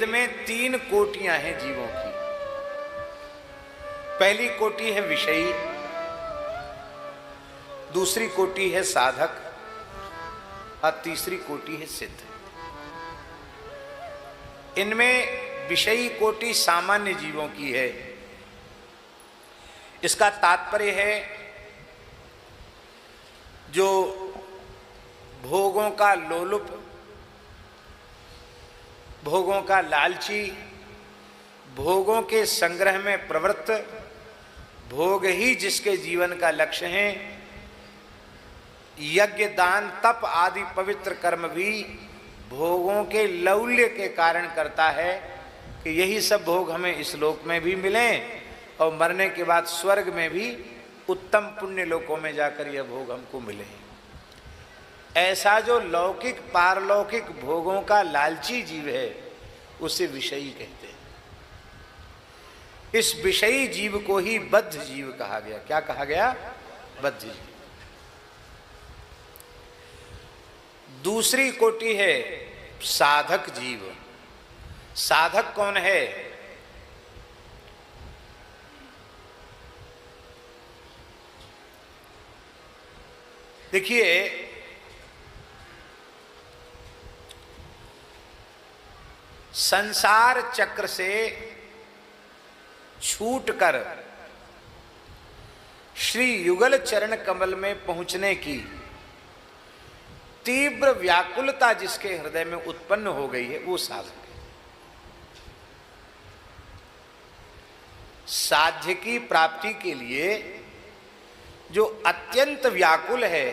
में तीन कोटियां हैं जीवों की। पहली कोटि है विषयी, दूसरी कोटि है साधक और तीसरी कोटि है सिद्ध। इनमें विषयी कोटि सामान्य जीवों की है। इसका तात्पर्य है जो भोगों का लोलुप, भोगों का लालची, भोगों के संग्रह में प्रवृत्त, भोग ही जिसके जीवन का लक्ष्य है। यज्ञ दान तप आदि पवित्र कर्म भी भोगों के लौल्य के कारण करता है कि यही सब भोग हमें इस लोक में भी मिलें और मरने के बाद स्वर्ग में भी उत्तम पुण्य लोकों में जाकर यह भोग हमको मिले। ऐसा जो लौकिक पारलौकिक भोगों का लालची जीव है उसे विषयी कहते हैं। इस विषयी जीव को ही बद्ध जीव कहा गया। क्या कहा गया? बद्ध जीव। दूसरी कोटि है साधक जीव। साधक कौन है? देखिए, संसार चक्र से छूटकर श्री युगल चरण कमल में पहुंचने की तीव्र व्याकुलता जिसके हृदय में उत्पन्न हो गई है वो साधक है। साध्य की प्राप्ति के लिए जो अत्यंत व्याकुल है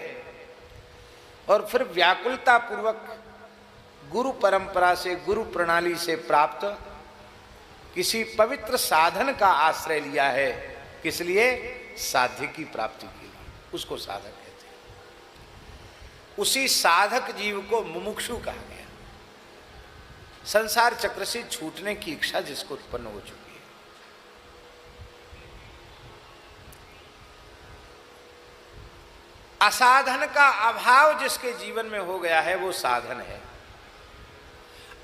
और फिर व्याकुलता पूर्वक गुरु परंपरा से, गुरु प्रणाली से प्राप्त किसी पवित्र साधन का आश्रय लिया है, किस लिए? साध्य की प्राप्ति के लिए, उसको साधक कहते हैं। उसी साधक जीव को मुमुक्षु कहा गया। संसार चक्र से छूटने की इच्छा जिसको उत्पन्न हो चुकी है। असाधन का अभाव जिसके जीवन में हो गया है वो साधन है।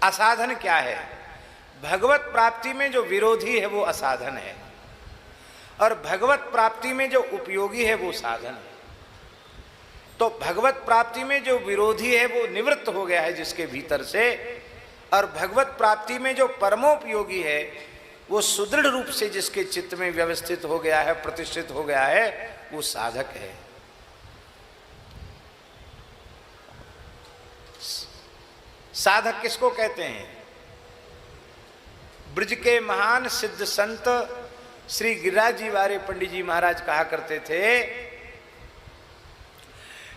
असाधन क्या है? भगवत प्राप्ति में जो विरोधी है वो असाधन है और भगवत प्राप्ति में जो उपयोगी है वो साधन है। तो भगवत प्राप्ति में जो विरोधी है वो निवृत्त हो गया है जिसके भीतर से, और भगवत प्राप्ति में जो परमोपयोगी है वो सुदृढ़ रूप से जिसके चित्त में व्यवस्थित हो गया है, प्रतिष्ठित हो गया है, वो साधक है। साधक किसको कहते हैं? ब्रज के महान सिद्ध संत श्री गिरिराज जी वारे पंडित जी महाराज कहा करते थे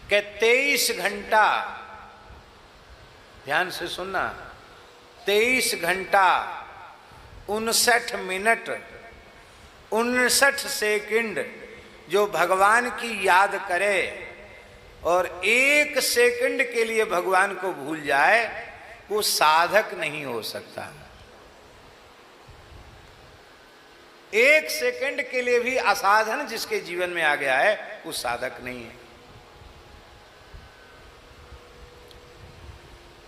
कि 23 घंटा, ध्यान से सुनना, 23 घंटा 59 मिनट 59 सेकंड जो भगवान की याद करे और 1 सेकंड के लिए भगवान को भूल जाए वो साधक नहीं हो सकता। 1 सेकंड के लिए भी असाधन जिसके जीवन में आ गया है वो साधक नहीं है।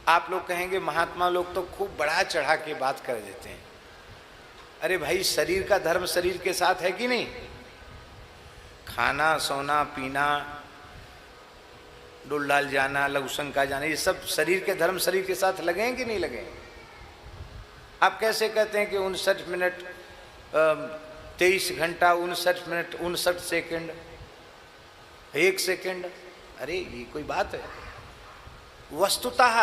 आप लोग कहेंगे महात्मा लोग तो खूब बढ़ा चढ़ा के बात कर देते हैं। अरे भाई, शरीर का धर्म शरीर के साथ है कि नहीं? खाना, सोना, पीना, डोल डाल जाना, लघुशंका जाना, ये सब शरीर के धर्म शरीर के साथ लगे हैं कि नहीं लगे? आप कैसे कहते हैं कि 59 मिनट 23 घंटा 59 मिनट 59 सेकंड 1 सेकंड? अरे ये कोई बात है? वस्तुतः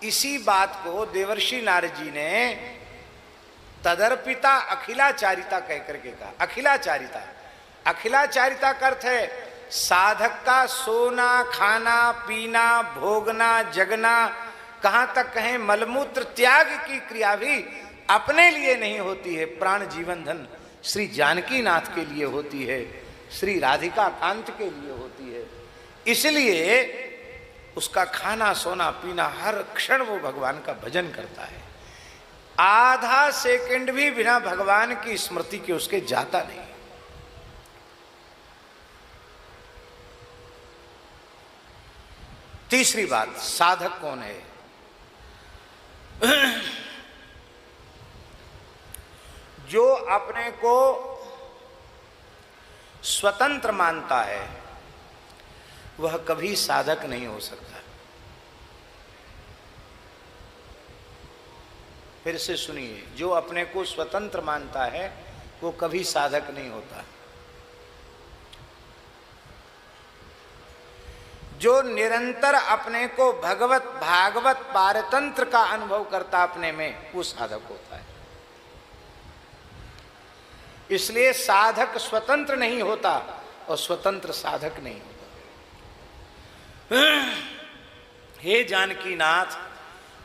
इसी बात को देवर्षि नारद जी ने तदर्पिता अखिलाचारिता कह करके कहा। अखिलाचारिता, अखिलाचारिता का अर्थ है साधक का सोना, खाना, पीना, भोगना, जगना, कहां तक कहें मलमूत्र त्याग की क्रिया भी अपने लिए नहीं होती है। प्राण जीवन धन श्री जानकी नाथ के लिए होती है, श्री राधिका कांत के लिए होती है। इसलिए उसका खाना, सोना, पीना, हर क्षण वो भगवान का भजन करता है। आधा सेकंड भी बिना भगवान की स्मृति के उसके जाता नहीं। तीसरी बात, साधक कौन है? जो अपने को स्वतंत्र मानता है वह कभी साधक नहीं हो सकता। फिर से सुनिए, जो अपने को स्वतंत्र मानता है वो कभी साधक नहीं होता। जो निरंतर अपने को भगवत भागवत पारतंत्र का अनुभव करता अपने में, वो साधक होता है। इसलिए साधक स्वतंत्र नहीं होता और स्वतंत्र साधक नहीं होता। हे जानकी नाथ,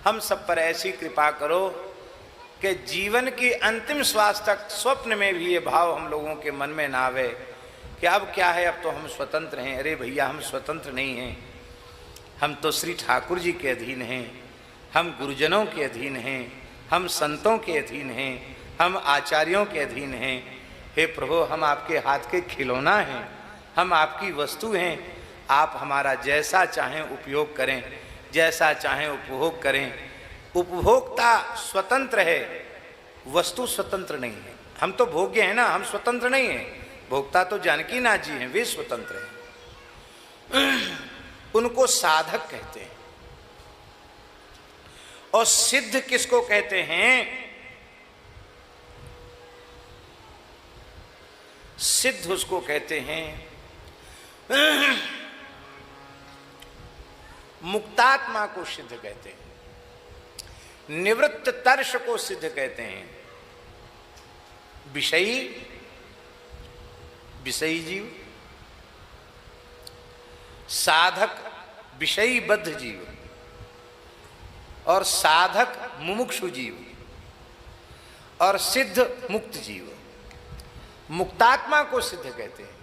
हम सब पर ऐसी कृपा करो कि जीवन की अंतिम श्वास तक स्वप्न में भी ये भाव हम लोगों के मन में ना आवे कि अब क्या है, अब तो हम स्वतंत्र हैं। अरे भैया, हम स्वतंत्र नहीं हैं, हम तो श्री ठाकुर जी के अधीन हैं, हम गुरुजनों के अधीन हैं, हम संतों के अधीन हैं, हम आचार्यों के अधीन हैं। हे प्रभु, हम आपके हाथ के खिलौना हैं, हम आपकी वस्तु हैं। आप हमारा जैसा चाहें उपयोग करें, जैसा चाहें उपभोग करें। उपभोक्ता स्वतंत्र है, वस्तु स्वतंत्र नहीं है। हम तो भोग्य हैं ना, हम स्वतंत्र नहीं हैं। भोक्ता तो जानकी नाथ जी हैं, वे स्वतंत्र हैं। उनको साधक कहते हैं। और सिद्ध किसको कहते हैं? सिद्ध उसको कहते हैं, मुक्तात्मा को सिद्ध कहते हैं, निवृत्त तर्ष को सिद्ध कहते हैं, विषयी विषयी जीव, साधक विषयी बद्ध जीव और साधक मुमुक्षु जीव और सिद्ध मुक्त जीव। मुक्तात्मा को सिद्ध कहते हैं।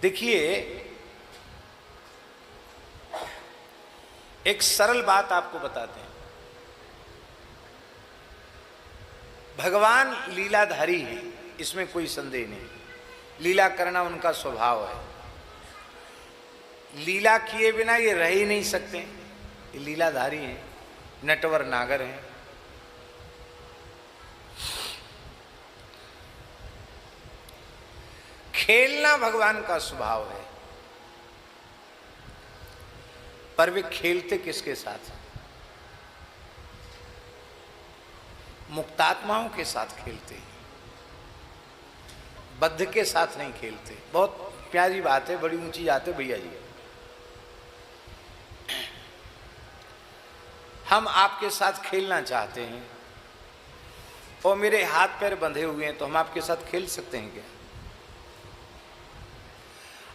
देखिए, एक सरल बात आपको बताते हैं। भगवान लीलाधारी हैं, इसमें कोई संदेह नहीं। लीला करना उनका स्वभाव है। लीला किए बिना ये रह ही नहीं सकते। ये लीलाधारी हैं, नटवर नागर हैं। खेलना भगवान का स्वभाव है, पर वे खेलते किसके साथ? मुक्तात्माओं के साथ खेलते हैं, बद्ध के साथ नहीं खेलते। बहुत प्यारी बात है, बड़ी ऊंची बात है भैया जी। हम आपके साथ खेलना चाहते हैं और मेरे हाथ पैर बंधे हुए हैं, तो हम आपके साथ खेल सकते हैं क्या?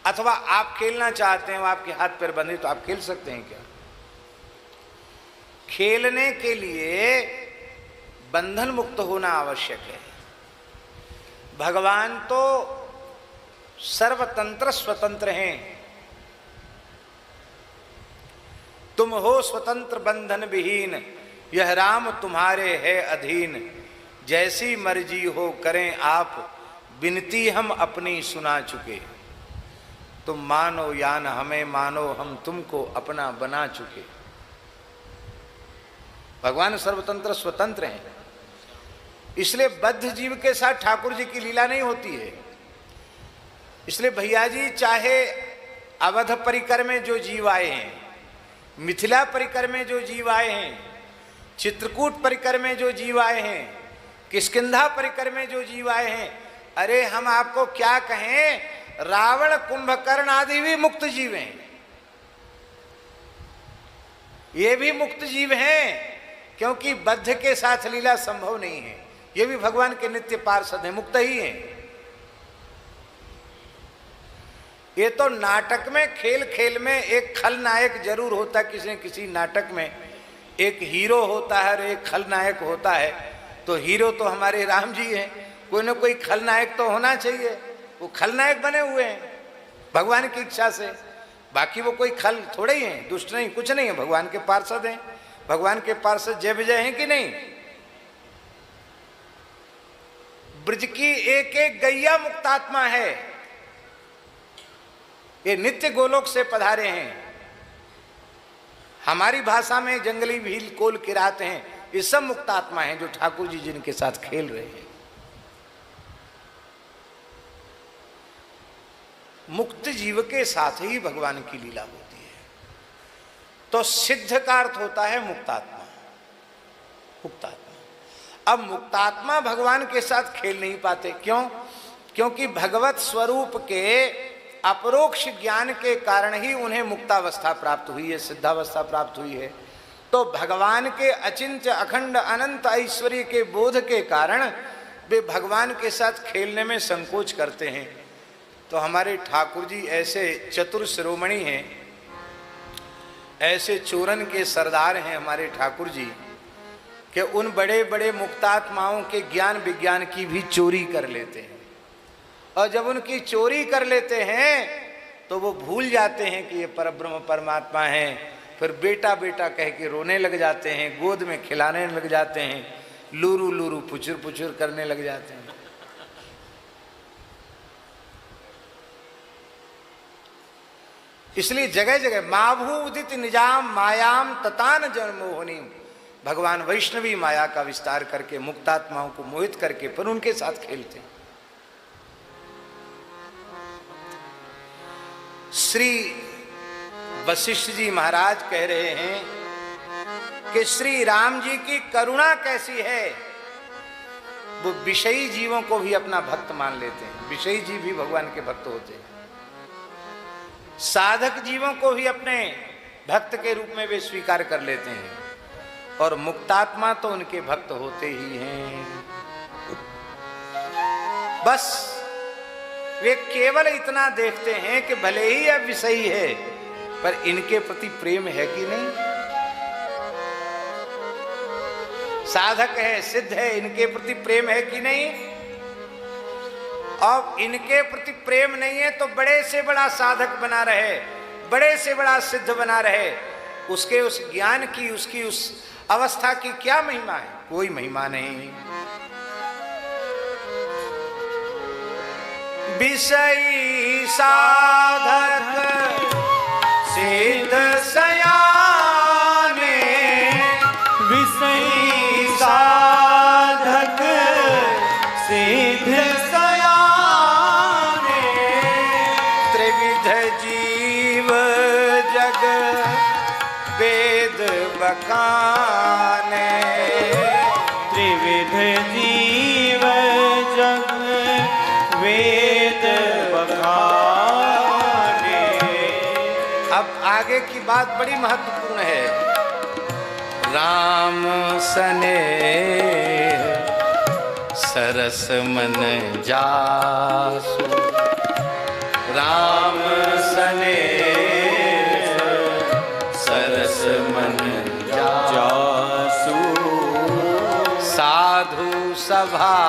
अथवा आप खेलना चाहते हैं, वो आपके हाथ पैर बंधे, तो आप खेल सकते हैं क्या? खेलने के लिए बंधन मुक्त होना आवश्यक है। भगवान तो सर्वतंत्र स्वतंत्र हैं। तुम हो स्वतंत्र बंधन विहीन, यह राम तुम्हारे है अधीन। जैसी मर्जी हो करें आप, विनती हम अपनी सुना चुके। तुम मानो या न हमें मानो, हम तुमको अपना बना चुके। भगवान सर्वतंत्र स्वतंत्र हैं। इसलिए बद्ध जीव के साथ ठाकुर जी की लीला नहीं होती है। इसलिए भैया जी, चाहे अवध परिकर में जो जीव आए हैं, मिथिला परिकर में जो जीव आए हैं, चित्रकूट परिकर में जो जीव आए हैं, किष्किंधा परिकर में जो जीव आए हैं, अरे हम आपको क्या कहें, रावण कुंभकर्ण आदि भी मुक्त जीव हैं। ये भी मुक्त जीव हैं, क्योंकि बद्ध के साथ लीला संभव नहीं है। ये भी भगवान के नित्य पार्षद हैं, मुक्त ही हैं। ये तो नाटक में, खेल खेल में एक खलनायक जरूर होता है। किसी न किसी नाटक में एक हीरो होता है और एक खलनायक होता है। तो हीरो तो हमारे राम जी हैं, कोई ना कोई खलनायक तो होना चाहिए। वो खलनायक बने हुए हैं भगवान की इच्छा से। बाकी वो कोई खल थोड़े ही हैं, दुष्ट नहीं, कुछ नहीं है। भगवान के पार्षद हैं। भगवान के पार्षद जय विजय हैं कि नहीं? ब्रज की एक एक गैया मुक्तात्मा है। ये नित्य गोलोक से पधारे हैं। हमारी भाषा में जंगली भील कोल किराते हैं। ये सब मुक्तात्मा हैं जो ठाकुर जी जिनके साथ खेल रहे हैं। मुक्त जीव के साथ ही भगवान की लीला होती है। तो सिद्ध का अर्थ होता है मुक्तात्मा। मुक्तात्मा, अब मुक्तात्मा भगवान के साथ खेल नहीं पाते। क्यों? क्योंकि भगवत स्वरूप के अपरोक्ष ज्ञान के कारण ही उन्हें मुक्तावस्था प्राप्त हुई है, सिद्धावस्था प्राप्त हुई है। तो भगवान के अचिंत्य अखंड अनंत ऐश्वर्य के बोध के कारण वे भगवान के साथ खेलने में संकोच करते हैं। तो हमारे ठाकुर जी ऐसे चतुर शिरोमणि हैं, ऐसे चोरन के सरदार हैं हमारे ठाकुर जी, कि उन बड़े बड़े मुक्तात्माओं के ज्ञान विज्ञान की भी चोरी कर लेते हैं। और जब उनकी चोरी कर लेते हैं तो वो भूल जाते हैं कि ये परब्रह्म परमात्मा हैं। फिर बेटा बेटा कह के रोने लग जाते हैं, गोद में खिलाने लग जाते हैं, लूरू लूरू पुचुर पुचुर करने लग जाते हैं। इसलिए जगह जगह माभू उदित निजाम मायाम ततान जन्मोहनी, भगवान वैष्णवी माया का विस्तार करके मुक्तात्माओं को मोहित करके पर उनके साथ खेलते हैं। श्री वशिष्ठ जी महाराज कह रहे हैं कि श्री राम जी की करुणा कैसी है, वो विषयी जीवों को भी अपना भक्त मान लेते हैं। विषयी जीव भी भगवान के भक्त होते हैं। साधक जीवों को भी अपने भक्त के रूप में वे स्वीकार कर लेते हैं। और मुक्तात्मा तो उनके भक्त होते ही हैं। बस वे केवल इतना देखते हैं कि भले ही अब विषयी है, पर इनके प्रति प्रेम है कि नहीं। साधक है, सिद्ध है, इनके प्रति प्रेम है कि नहीं। और इनके प्रति प्रेम नहीं है तो बड़े से बड़ा साधक बना रहे, बड़े से बड़ा सिद्ध बना रहे, उसके उस ज्ञान की, उसकी उस अवस्था की क्या महिमा है? कोई महिमा नहीं। विषयी साधक सिद्ध सयाने, विषयी साधक सिद्ध सयाने, त्रिविध जीव जग वेद बखाने, त्रिविध जीव जग वेद बखाने। अब आगे की बात बड़ी महत्वपूर्ण है। राम स्नेह सरस मन जासु, राम स्नेह सरस मन जासु, साधु सभा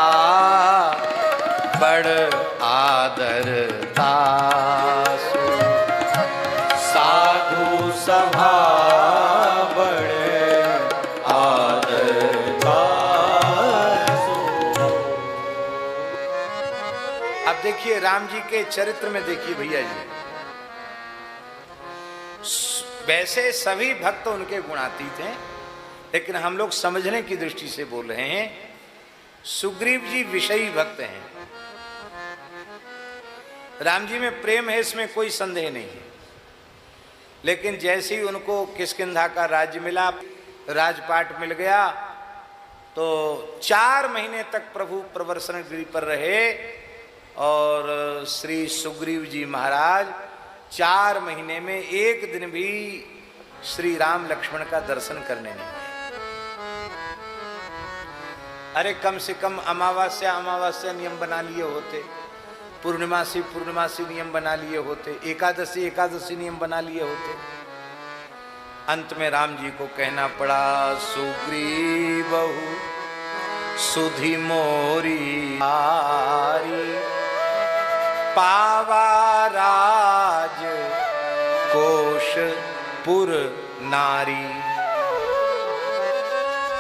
बड़ आदर तासु, साधु सभा बड़े आदर तासु। अब देखिए राम जी के चरित्र में देखिए भैया जी, वैसे सभी भक्त उनके गुणातीत हैं, लेकिन हम लोग समझने की दृष्टि से बोल रहे हैं। सुग्रीव जी विषयी भक्त हैं, राम जी में प्रेम है, इसमें कोई संदेह नहीं है। लेकिन जैसे ही उनको किष्किंधा का राज्य मिला, राजपाट मिल गया, तो 4 महीने तक प्रभु प्रवर्सन गिरि पर रहे। और श्री सुग्रीव जी महाराज 4 महीने में एक दिन भी श्री राम लक्ष्मण का दर्शन करने नहीं गए। अरे कम से कम अमावस्या अमावस्या नियम बना लिए होते, पूर्णिमासी पूर्णिमासी नियम बना लिए होते, एकादशी एकादशी नियम बना लिए होते। अंत में राम जी को कहना पड़ा, सुग्रीव सुधि मोरी आरी, पावा राज कोश पुर नारी।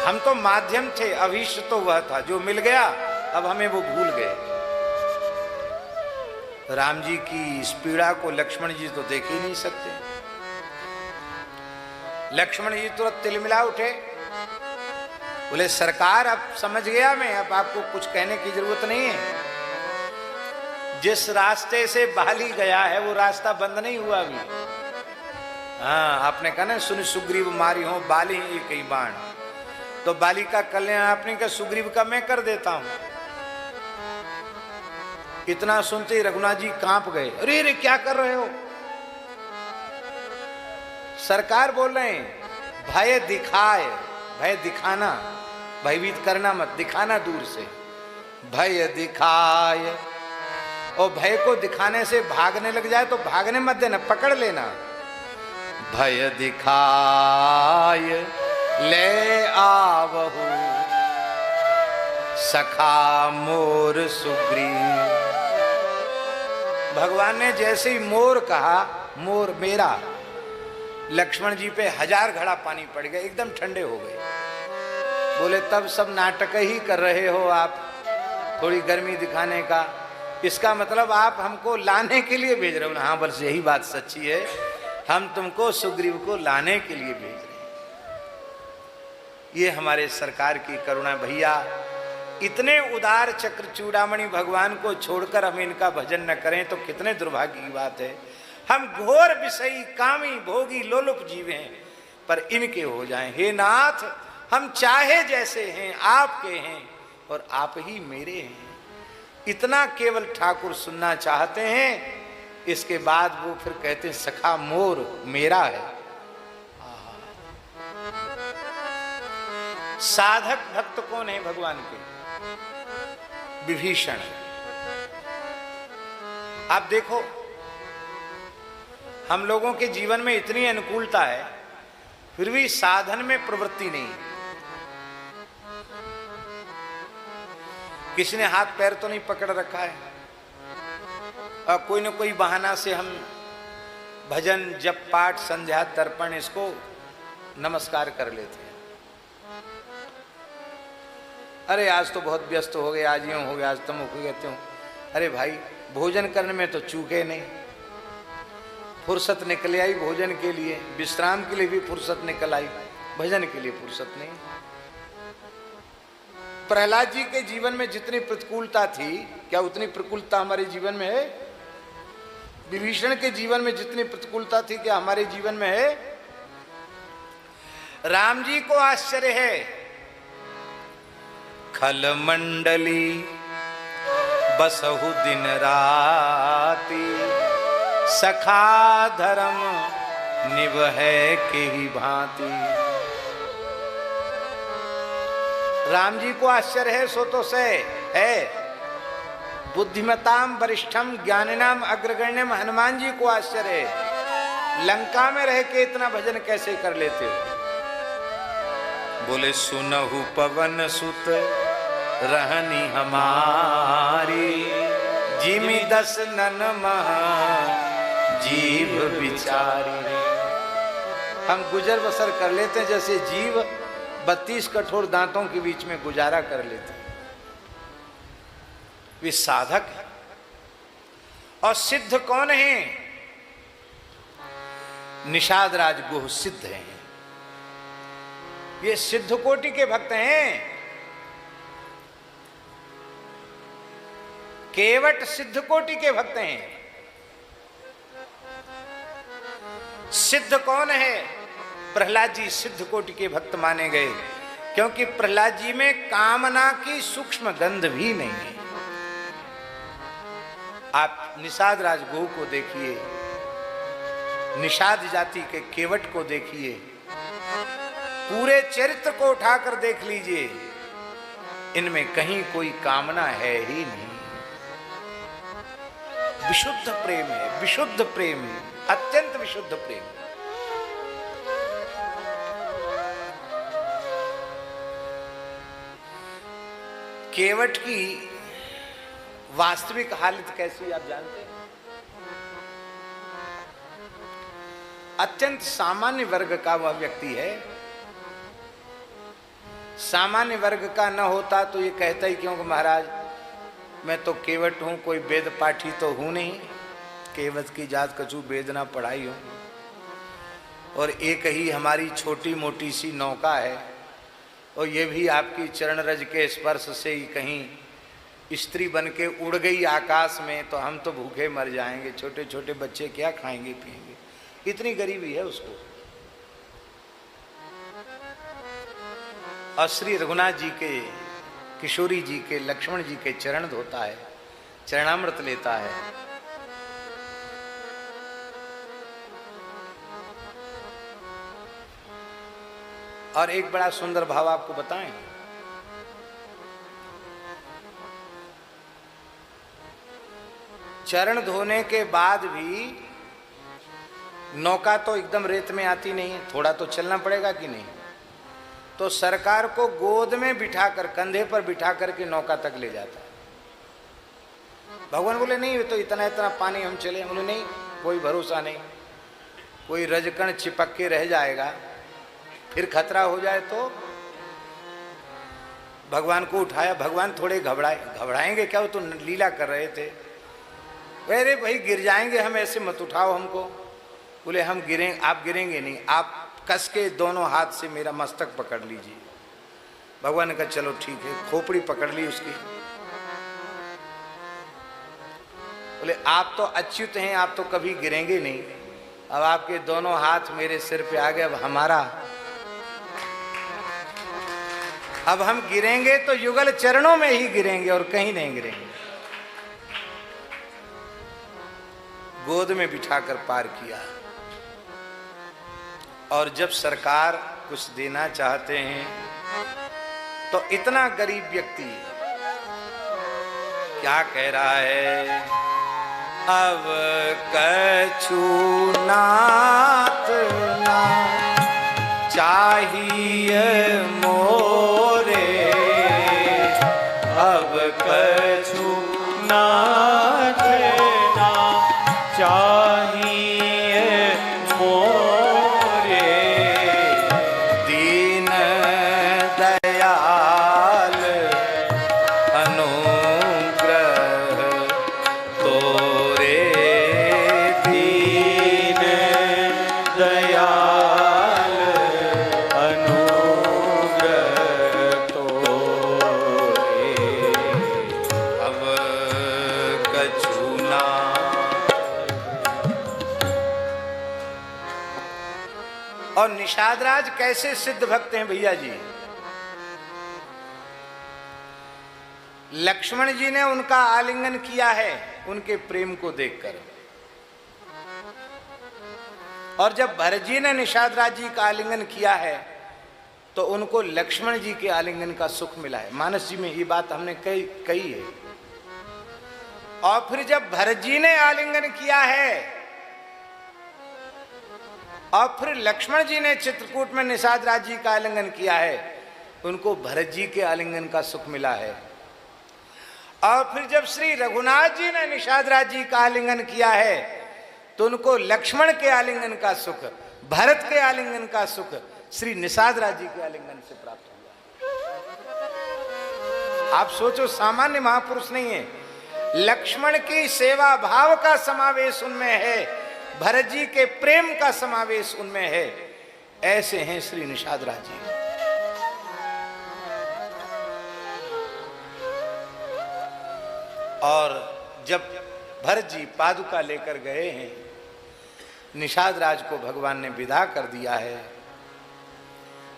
हम तो माध्यम थे, अभीष्ट तो वह था जो मिल गया, अब हमें वो भूल गए। राम जी की इस पीड़ा को लक्ष्मण जी तो देख ही नहीं सकते। लक्ष्मण जी तुरंत तिलमिला उठे, बोले सरकार अब समझ गया मैं, अब आपको कुछ कहने की जरूरत नहीं है। जिस रास्ते से बाली गया है वो रास्ता बंद नहीं हुआ अभी। हाँ, आपने कहा ना सुन सुग्रीव मारी हो बाली एक ही बाण, तो बाली का कल्याण आपने कहा सुग्रीव का मैं कर देता हूं। इतना सुनते ही रघुनाथ जी कांप गए, अरे अरे क्या कर रहे हो? सरकार बोल रहे हैं भय दिखाए, भय दिखाना, भयभीत करना मत, दिखाना दूर से। भय दिखाए, और भय को दिखाने से भागने लग जाए तो भागने मत देना, पकड़ लेना। भय दिखाए ले आवहु सखा मोर सुग्रीव। भगवान ने जैसे ही मोर कहा, मोर मेरा, लक्ष्मण जी पे 1000 घड़ा पानी पड़ गया, एकदम ठंडे हो गए। बोले तब सब नाटक ही कर रहे हो आप, थोड़ी गर्मी दिखाने का, इसका मतलब आप हमको लाने के लिए भेज रहे हो ना? हाँ बस यही बात सच्ची है, हम तुमको सुग्रीव को लाने के लिए भेज रहे हैं। ये हमारे सरकार की करुणा। भैया इतने उदार चक्र चूड़ामणि भगवान को छोड़कर हम इनका भजन न करें तो कितने दुर्भाग्य की बात है। हम घोर विषयी कामी भोगी लोलुप जीव हैं, पर इनके हो जाएं। हे नाथ, हम चाहे जैसे हैं आपके हैं और आप ही मेरे हैं। इतना केवल ठाकुर सुनना चाहते हैं। इसके बाद वो फिर कहते हैं सखा मोर मेरा है। साधक भक्त कौन है भगवान के? विभीषण। आप देखो हम लोगों के जीवन में इतनी अनुकूलता है, फिर भी साधन में प्रवृत्ति नहीं। किसी ने हाथ पैर तो नहीं पकड़ रखा है, और कोई न कोई बहाना से हम भजन जप पाठ संध्या तर्पण इसको नमस्कार कर लेते हैं। अरे आज तो बहुत व्यस्त हो गए, आज यूं हो गया, आज तुम हो गए, कहते हो अरे भाई भोजन करने में तो चूके नहीं, फुर्सत निकल आई भोजन के लिए, विश्राम के लिए भी फुर्सत निकल आई, भजन के लिए फुर्सत नहीं। प्रहलाद जी के जीवन में जितनी प्रतिकूलता थी, क्या उतनी प्रतिकूलता हमारे जीवन में है? विभीषण के जीवन में जितनी प्रतिकूलता थी, क्या हमारे जीवन में है? राम जी को आश्चर्य है, खल मंडली बसहु दिन राती, सखा धर्म निवहै के ही भांति। राम जी को आश्चर्य है, सो तो से है। बुद्धिमताम वरिष्ठम ज्ञानिनाम अग्रगण्यम हनुमान जी को आश्चर्य है, लंका में रह के इतना भजन कैसे कर लेते हो? बोले सुनहु पवन सुत रहनी हमारी, जिमि 10 नन महा जीव बिचारी। हम गुजर बसर कर लेते हैं जैसे जीव 32 कठोर दांतों के बीच में गुजारा कर लेते हैं। वे साधक है। और सिद्ध कौन है? निषाद राज गुह सिद्ध हैं। ये सिद्ध कोटि के भक्त हैं। केवट सिद्ध कोटि के भक्त हैं। सिद्ध कौन है? प्रहलाद जी सिद्ध कोटि के भक्त माने गए, क्योंकि प्रहलाद जी में कामना की सूक्ष्म गंध भी नहीं है। आप निषाद राज गो को देखिए, निषाद जाति के केवट को देखिए, पूरे चरित्र को उठाकर देख लीजिए, इनमें कहीं कोई कामना है ही नहीं। विशुद्ध प्रेम है, विशुद्ध प्रेम, अत्यंत विशुद्ध प्रेम। केवट की वास्तविक हालत कैसी आप जानते हैं? अत्यंत सामान्य वर्ग का वह व्यक्ति है। सामान्य वर्ग का न होता तो ये कहता ही क्यों कि महाराज मैं तो केवट हूं, कोई वेद पाठी तो हूं नहीं, केवट की जात कछु वेद ना पढ़ाई हूं, और एक ही हमारी छोटी मोटी सी नौका है, और ये भी आपकी चरण रज के स्पर्श से ही कहीं स्त्री बन के उड़ गई आकाश में तो हम तो भूखे मर जाएंगे, छोटे छोटे बच्चे क्या खाएंगे पिएंगे, इतनी गरीबी है उसको। और श्री रघुनाथ जी के, किशोरी जी के, लक्ष्मण जी के चरण धोता है, चरणामृत लेता है। और एक बड़ा सुंदर भाव आपको बताएं, चरण धोने के बाद भी नौका तो एकदम रेत में आती नहीं है, थोड़ा तो चलना पड़ेगा कि नहीं। तो सरकार को गोद में बिठाकर, कंधे पर बिठा करके नौका तक ले जाता है। भगवान बोले नहीं, तो इतना इतना पानी हम चले। बोले नहीं, कोई भरोसा नहीं, कोई रजकण चिपक के रह जाएगा, फिर खतरा हो जाए तो। भगवान को उठाया, भगवान थोड़े घबराएंगे क्या, वो तो लीला कर रहे थे। अरे भाई गिर जाएंगे हम, ऐसे मत उठाओ हमको। बोले हम गिरें, आप गिरेंगे नहीं, आप कस के दोनों हाथ से मेरा मस्तक पकड़ लीजिए। भगवान ने कहा चलो ठीक है, खोपड़ी पकड़ ली उसकी। बोले आप तो अच्युत हैं, आप तो कभी गिरेंगे नहीं, अब आपके दोनों हाथ मेरे सिर पे आ गए, अब हमारा, अब हम गिरेंगे तो युगल चरणों में ही गिरेंगे और कहीं नहीं गिरेंगे। गोद में बिठाकर पार किया। और जब सरकार कुछ देना चाहते हैं तो इतना गरीब व्यक्ति क्या कह रहा है, अब कछु नाथ ना चाहिए मोरे, अब कछु नाथ ना चाहिए मोरे, दीन दयाल अनुग्रह तोरे, दीन दयाल अनुग्रह तोरे, अब कछु ना। और निषादराज कैसे सिद्ध भक्त हैं भैया जी। लक्ष्मण जी ने उनका आलिंगन किया है उनके प्रेम को देखकर, और जब भरत जी ने निषादराज जी का आलिंगन किया है तो उनको लक्ष्मण जी के आलिंगन का सुख मिला है। मानस जी में ये बात हमने कही है। और फिर जब भरत जी ने आलिंगन किया है और फिर लक्ष्मण जी ने चित्रकूट में निषादराज जी का आलिंगन किया है, उनको भरत जी के आलिंगन का सुख मिला है। और फिर जब श्री रघुनाथ जी ने निषादराज जी का आलिंगन किया है तो उनको लक्ष्मण के आलिंगन का सुख, भरत के आलिंगन का सुख श्री निषादराज जी के आलिंगन से प्राप्त हुआ। आप सोचो, सामान्य महापुरुष नहीं है। लक्ष्मण की सेवा भाव का समावेश उनमें है, भरत जी के प्रेम का समावेश उनमें है। ऐसे हैं श्री निषादराज जी। और जब भरत जी पादुका लेकर गए हैं, निषादराज को भगवान ने विदा कर दिया है,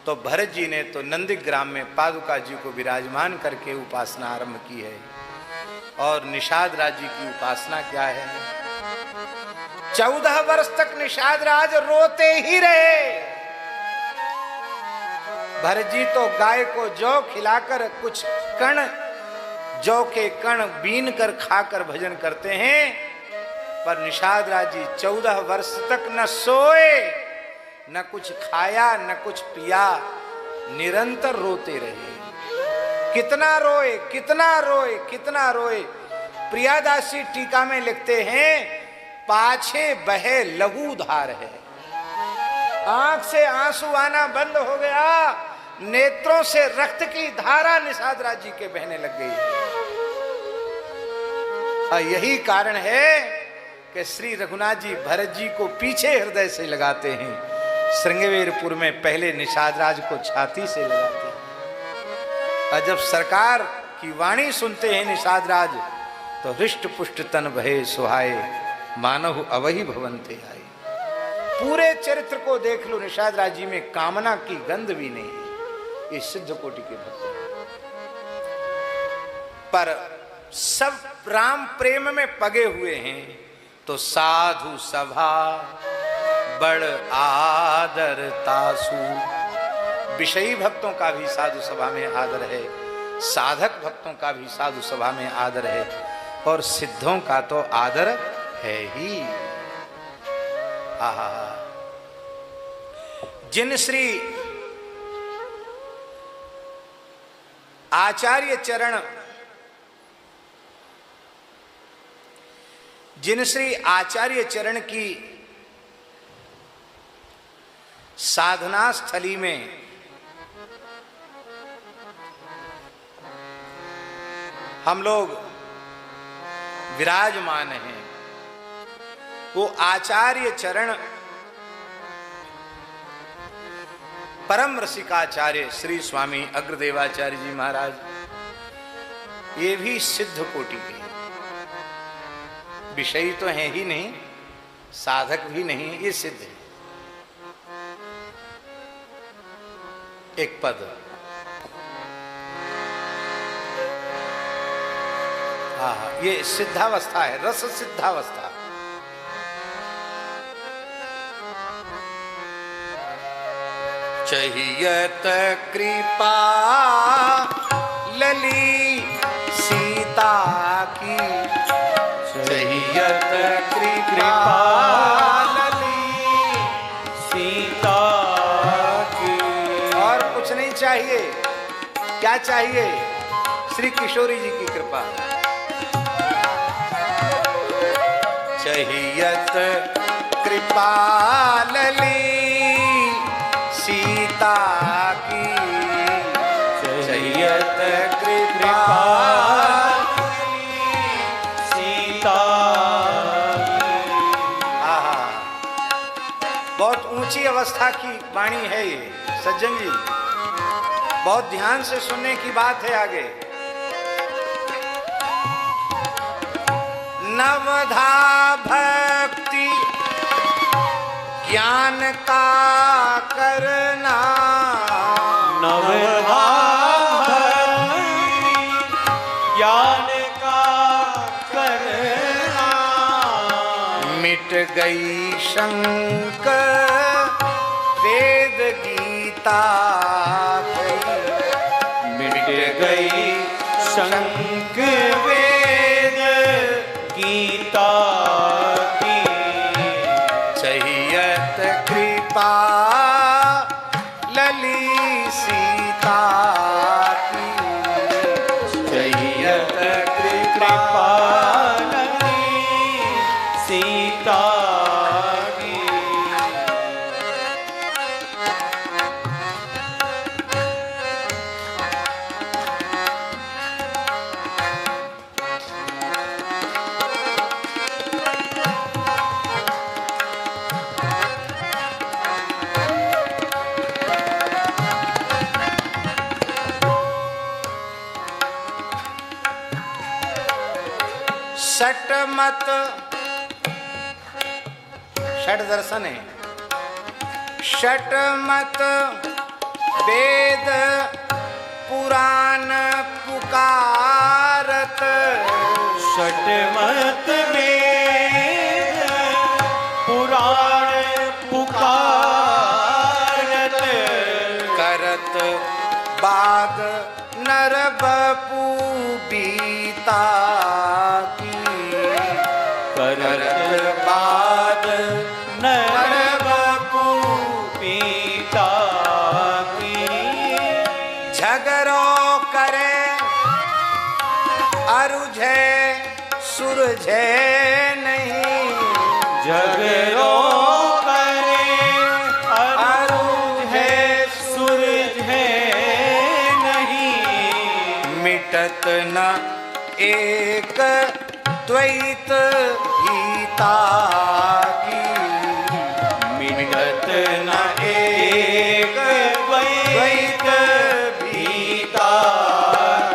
तो भरत जी ने तो नंदीग्राम में पादुका जी को विराजमान करके उपासना आरंभ की है। और निषादराज जी की उपासना क्या है, 14 वर्ष तक निषादराज रोते ही रहे। भरत जी तो गाय को जौ खिलाकर कुछ कण, जौ के कण बीन कर खाकर भजन करते हैं, पर निषादराज जी 14 वर्ष तक न सोए, न कुछ खाया, न कुछ पिया, निरंतर रोते रहे। कितना रोए, कितना रोए, कितना रोए। प्रियादासी टीका में लिखते हैं, पाछे बहे लहू धार है। आंख से आंसू आना बंद हो गया, नेत्रों से रक्त की धारा निषादराज जी के बहने लग गई। और यही कारण है कि श्री रघुनाथ जी भरत जी को पीछे हृदय से लगाते हैं, श्रृंगवेरपुर में पहले निषादराज को छाती से लगाते हैं। और जब सरकार की वाणी सुनते हैं निषाद राज तो हृष्ट पुष्ट तन भये सुहाए, मानव अवहि भवन्ते आए। पूरे चरित्र को देख लो, निषाद राज जी में कामना की गंध भी नहीं है। ये सिद्ध कोटि के भक्त हैं। पर सब राम प्रेम में पगे हुए हैं तो साधु सभा बड़ आदर तासु। विषयी भक्तों का भी साधु सभा में आदर है, साधक भक्तों का भी साधु सभा में आदर है, और सिद्धों का तो आदर है ही। आहा, जिन श्री आचार्य चरण, जिन श्री आचार्य चरण की साधना स्थली में हम लोग विराजमान हैं, वो आचार्य चरण परम रसिकाचार्य श्री स्वामी अग्रदेवाचार्य जी महाराज, ये भी सिद्ध कोटि के विषयी तो हैं ही नहीं, साधक भी नहीं, ये सिद्ध है। एक पद ये सिद्धावस्था है, रस सिद्धावस्था। चाहियत कृपा लली सीता की, चाहियत कृपा लली सीता की। और कुछ नहीं चाहिए। क्या चाहिए? श्री किशोरी जी की कृपा। चाहियत कृपा लली सीता की, चाहियत कृपा सीता की। आहा, बहुत ऊंची अवस्था की वाणी है ये सज्जन जी, बहुत ध्यान से सुनने की बात है। आगे नवधा भक्ति ज्ञान का करना, नवधा भक्ति ज्ञान का करना, मिट गई शंक वेद गीता की, मिट गई शंक वेद गीता की। चाहियत कृपा लली सीता की, चाहियत कृपा लली सीता की। षट मत, षट दर्शन है, षट मत वेद पुराण पुकारत, षट मत वेद पुराण पुकारत, करत बाग नर बपू बीता की, करत बाद नर बपू पीता की। झगड़ो करे अरुझे सुरझे नहीं, झगड़ो करे अरुझे सुरझे नहीं, मिटत न एक द्वैत भीता की, मिटत न एक द्वैत भीता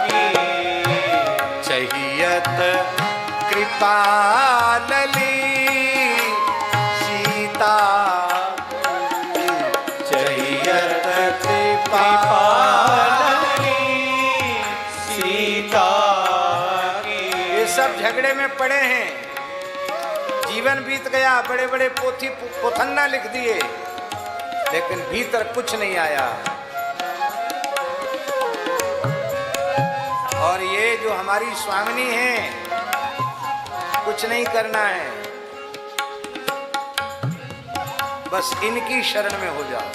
की। पालली सीता जयत कृपालनी सीता की। ये सब झगड़े में पड़े हैं, जीवन बीत गया, बड़े बड़े पोथी पोथन्ना लिख दिए, लेकिन भीतर कुछ नहीं आया। और ये जो हमारी स्वामिनी हैं, कुछ नहीं करना है, बस इनकी शरण में हो जाओ।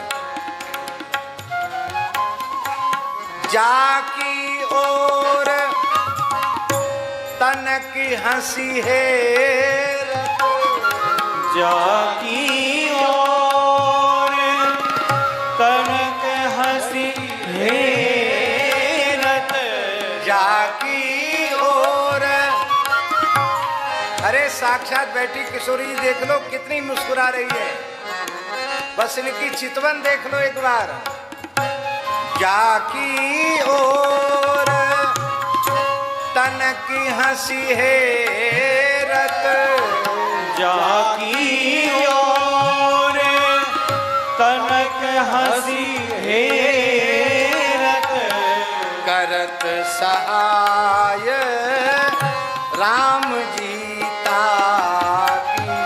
जाकी ओर तन की हंसी है, जाकी ओर कनक हंसी हेरत, जाकी ओर। अरे साक्षात बैठी किशोरी जी देख लो कितनी मुस्कुरा रही है, बस इनकी चितवन देख लो एक बार। जाकी ओर तन की हंसी है रत, जाकी ओर कनक हंसी हेरत, करत सहाय राम जीता की,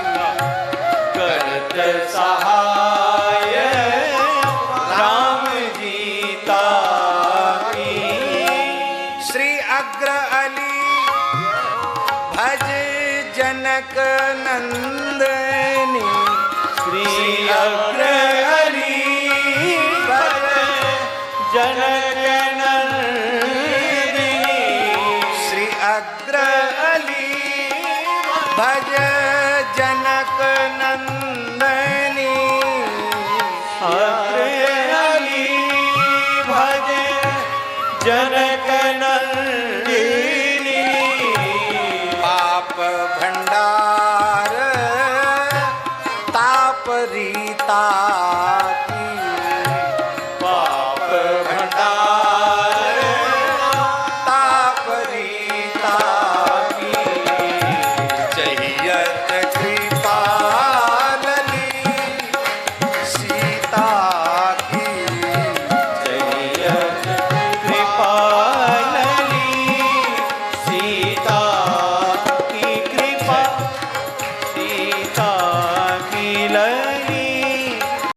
करत सहाय राम जीता की। श्री अग्र अली भज जनक नंदनी, श्री अग्र अली भज जनक नंदिनी, श्री अग्र अली भज जनक नंदनी, अग्र अली भज जनक